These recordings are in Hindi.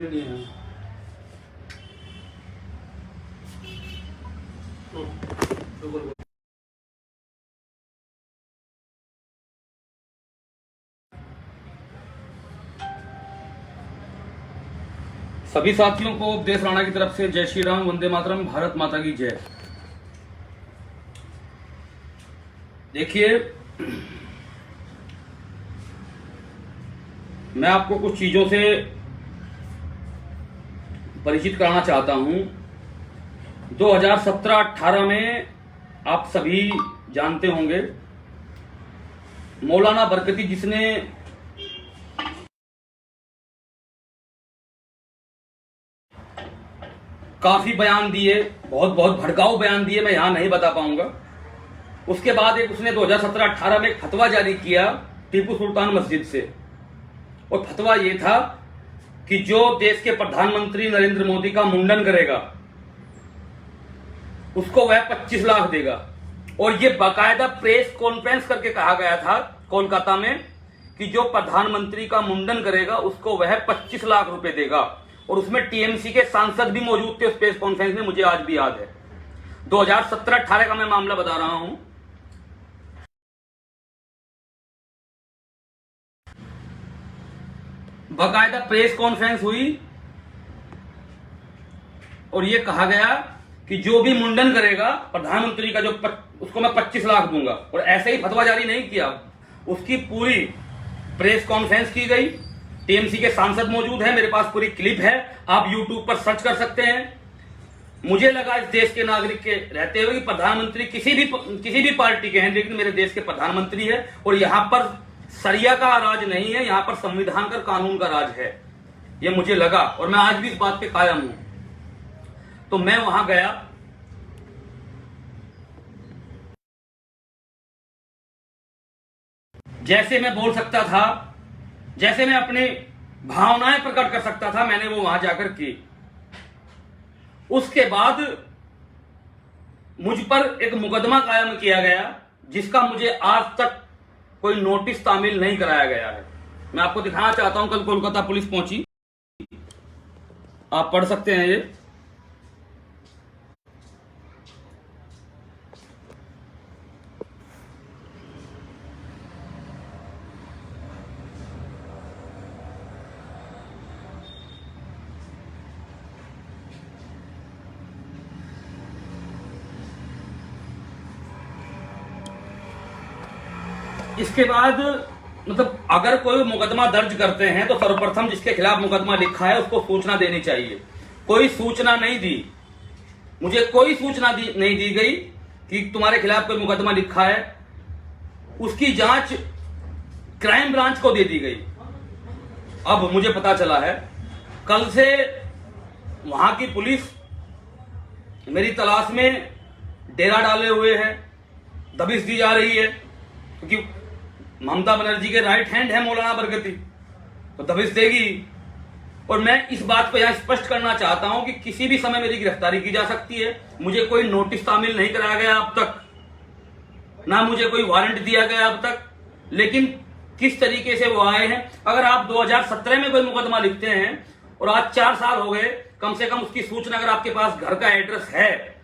नहीं है। सभी साथियों को उपदेश राणा की तरफ से जय श्री राम, वंदे मातरम, भारत माता की जय। देखिए, मैं आपको कुछ चीजों से परिचित कराना चाहता हूं। 2017-18 में आप सभी जानते होंगे, मौलाना बरकती जिसने काफी बयान दिए, बहुत भड़काऊ बयान दिए, मैं यहां नहीं बता पाऊंगा। उसके बाद उसने 2017-18 में एक फतवा जारी किया टीपू सुल्तान मस्जिद से, और फतवा यह था कि जो देश के प्रधानमंत्री नरेंद्र मोदी का मुंडन करेगा उसको वह 25 लाख देगा। और यह बाकायदा प्रेस कॉन्फ्रेंस करके कहा गया था कोलकाता में कि जो प्रधानमंत्री का मुंडन करेगा उसको वह 25 लाख रुपए देगा। और उसमें टीएमसी के सांसद भी मौजूद थे उस प्रेस कॉन्फ्रेंस में, मुझे आज भी याद है। 2017-18 का मैं मामला बता रहा हूं। बाकायदा प्रेस कॉन्फ्रेंस हुई और यह कहा गया कि जो भी मुंडन करेगा प्रधानमंत्री का, उसको मैं 25 लाख दूंगा। और ऐसे ही फतवा जारी नहीं किया, उसकी पूरी प्रेस कॉन्फ्रेंस की गई। टीएमसी के सांसद मौजूद हैं, मेरे पास पूरी क्लिप है, आप यूट्यूब पर सर्च कर सकते हैं। मुझे लगा इस देश के नागरिक के रहते हुए कि प्रधानमंत्री किसी भी पार्टी के हैं, लेकिन मेरे देश के प्रधानमंत्री है और यहां पर सरिया का राज नहीं है, यहां पर संविधान का, कानून का राज है, यह मुझे लगा और मैं आज भी इस बात पे कायम हूं। तो मैं वहां गया, जैसे मैं बोल सकता था, जैसे मैं अपनी भावनाएं प्रकट कर सकता था, मैंने वो वहां जाकर की। उसके बाद मुझ पर एक मुकदमा कायम किया गया जिसका मुझे आज तक कोई नोटिस तामील नहीं कराया गया है। मैं आपको दिखाना चाहता हूं, कल कोलकाता पुलिस पहुंची, आप पढ़ सकते हैं ये। इसके बाद मतलब अगर कोई मुकदमा दर्ज करते हैं तो सर्वप्रथम जिसके खिलाफ मुकदमा लिखा है उसको सूचना देनी चाहिए। कोई सूचना नहीं दी, मुझे कोई सूचना नहीं दी गई कि तुम्हारे खिलाफ कोई मुकदमा लिखा है। उसकी जांच क्राइम ब्रांच को दे दी गई। अब मुझे पता चला है कल से वहां की पुलिस मेरी तलाश में डेरा डाले हुए है, दबिश दी जा रही है, क्योंकि ममता बनर्जी के राइट हैंड है मौलाना बरकती, तो दबिश देगी। और मैं इस बात को यहां स्पष्ट करना चाहता हूं कि किसी भी समय मेरी गिरफ्तारी की जा सकती है। मुझे कोई नोटिस तामील नहीं कराया गया अब तक, ना मुझे कोई वारंट दिया गया अब तक, लेकिन किस तरीके से वो आए हैं। अगर आप 2017 में कोई मुकदमा लिखते हैं और आज 4 साल हो गए, कम से कम उसकी सूचना, अगर आपके पास घर का एड्रेस है,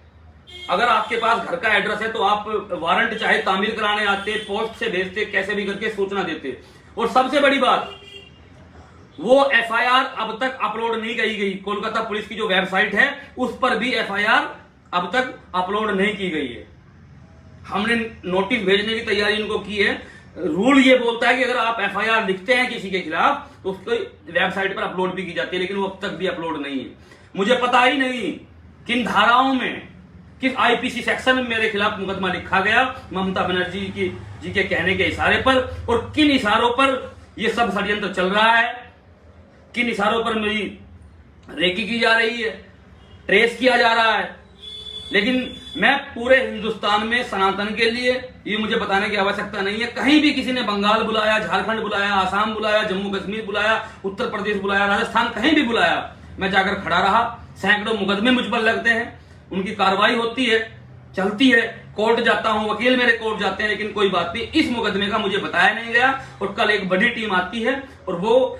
अगर आपके पास घर का एड्रेस है तो आप वारंट चाहे तामील कराने आते, पोस्ट से भेजते, कैसे भी करके सूचना देते। और सबसे बड़ी बात, वो एफआईआर अब तक अपलोड नहीं की गई। कोलकाता पुलिस की जो वेबसाइट है उस पर भी एफआईआर अब तक अपलोड नहीं की गई है। हमने नोटिस भेजने की तैयारी इनको की है। रूल ये बोलता है कि अगर आप एफआईआर लिखते हैं किसी के खिलाफ तो उसको वेबसाइट पर अपलोड भी की जाती है, लेकिन वो अब तक भी अपलोड नहीं है। मुझे पता ही नहीं किन धाराओं में, किस आईपीसी सेक्शन में मेरे खिलाफ मुकदमा लिखा गया ममता बनर्जी जी के कहने के इशारे पर, और किन इशारों पर यह सब षड्यंत्र चल रहा है, किन इशारों पर मेरी रेकी की जा रही है, ट्रेस किया जा रहा है। लेकिन मैं पूरे हिंदुस्तान में सनातन के लिए ये मुझे बताने की आवश्यकता नहीं है। कहीं भी किसी ने बंगाल बुलाया, झारखंड बुलाया, आसाम बुलाया, जम्मू कश्मीर बुलाया, उत्तर प्रदेश बुलाया, राजस्थान, कहीं भी बुलाया, मैं जाकर खड़ा रहा। सैकड़ों मुकदमे मुझ पर लगते हैं, उनकी कार्रवाई होती है, चलती है, कोर्ट जाता हूं, वकील मेरे कोर्ट जाते हैं, लेकिन कोई बात नहीं। इस मुकदमे का मुझे बताया नहीं गया। और कल एक बड़ी टीम आती है और वो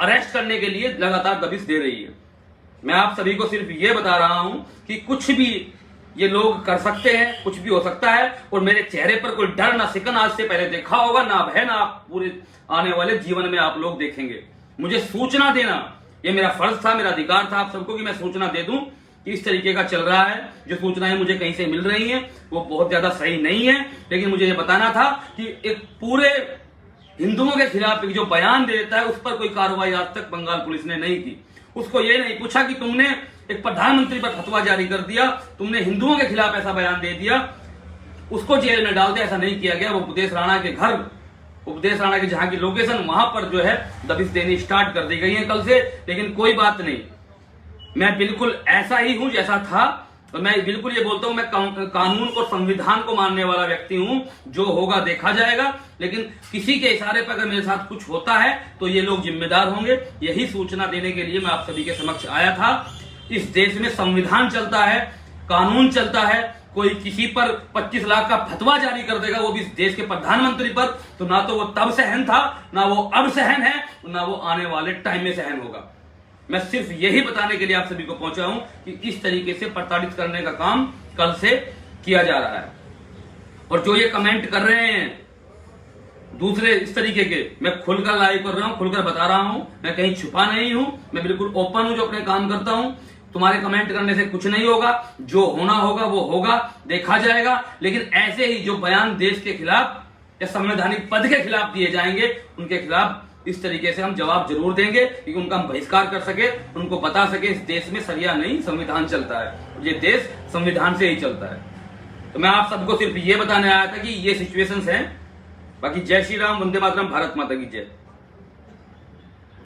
अरेस्ट करने के लिए लगातार दबिश दे रही है। मैं आप सभी को सिर्फ ये बता रहा हूं कि कुछ भी ये लोग कर सकते हैं, कुछ भी हो सकता है, और मेरे चेहरे पर कोई डर ना सिकन आज से पहले देखा होगा, ना भय, ना आप पूरे आने वाले जीवन में आप लोग देखेंगे। मुझे सूचना देना ये मेरा फर्ज था, मेरा अधिकार था आप सबको कि मैं सूचना दे दूं कि इस तरीके का चल रहा है। जो सूचनाएं मुझे कहीं से मिल रही हैं वो बहुत ज्यादा सही नहीं है, लेकिन मुझे ये बताना था कि एक पूरे हिंदुओं के खिलाफ एक जो बयान दे देता है उस पर कोई कार्रवाई आज तक बंगाल पुलिस ने नहीं की। उसको ये नहीं पूछा कि तुमने एक प्रधानमंत्री पर फतवा जारी कर दिया, तुमने हिंदुओं के खिलाफ ऐसा बयान दे दिया, उसको जेल में डाल दिया, ऐसा नहीं किया गया। वो उपदेश राणा के घर, उपदेश राणा की जहां की लोकेशन, वहां पर जो है दबिश देनी स्टार्ट कर दी गई है कल से। लेकिन कोई बात नहीं, मैं बिल्कुल ऐसा ही हूं जैसा था, और मैं बिल्कुल ये बोलता हूं मैं कानून को, संविधान को मानने वाला व्यक्ति हूं। जो होगा देखा जाएगा, लेकिन किसी के इशारे पर अगर मेरे साथ कुछ होता है तो ये लोग जिम्मेदार होंगे। यही सूचना देने के लिए मैं आप सभी के समक्ष आया था। इस देश में संविधान चलता है, कानून चलता है। कोई किसी पर 25 लाख का फतवा जारी कर देगा, वो भी इस देश के प्रधानमंत्री पर, तो ना तो वो तब सहन था, ना वो अब सहन है, ना वो आने वाले टाइम में सहन होगा। मैं सिर्फ यही बताने के लिए आप सभी को पहुंचा हूं कि किस तरीके से प्रताड़ित करने का काम कल से किया जा रहा है। और जो ये कमेंट कर रहे हैं दूसरे इस तरीके के, मैं खुलकर लाइव कर रहा हूं, खुलकर बता रहा हूं, मैं कहीं छुपा नहीं हूं, मैं बिल्कुल ओपन हूं जो अपने काम करता हूं। तुम्हारे कमेंट करने से कुछ नहीं होगा, जो होना होगा वो होगा, देखा जाएगा। लेकिन ऐसे ही जो बयान देश के खिलाफ या संवैधानिक पद के खिलाफ दिए जाएंगे, उनके खिलाफ इस तरीके से हम जवाब जरूर देंगे कि उनका हम बहिष्कार कर सके, उनको बता सके इस देश में सरिया नहीं संविधान चलता है, ये देश संविधान से ही चलता है। तो मैं आप सबको सिर्फ ये बताने आया था कि ये सिचुएशंस हैं। बाकी जय श्री राम, वंदे मातरम, भारत माता की जय।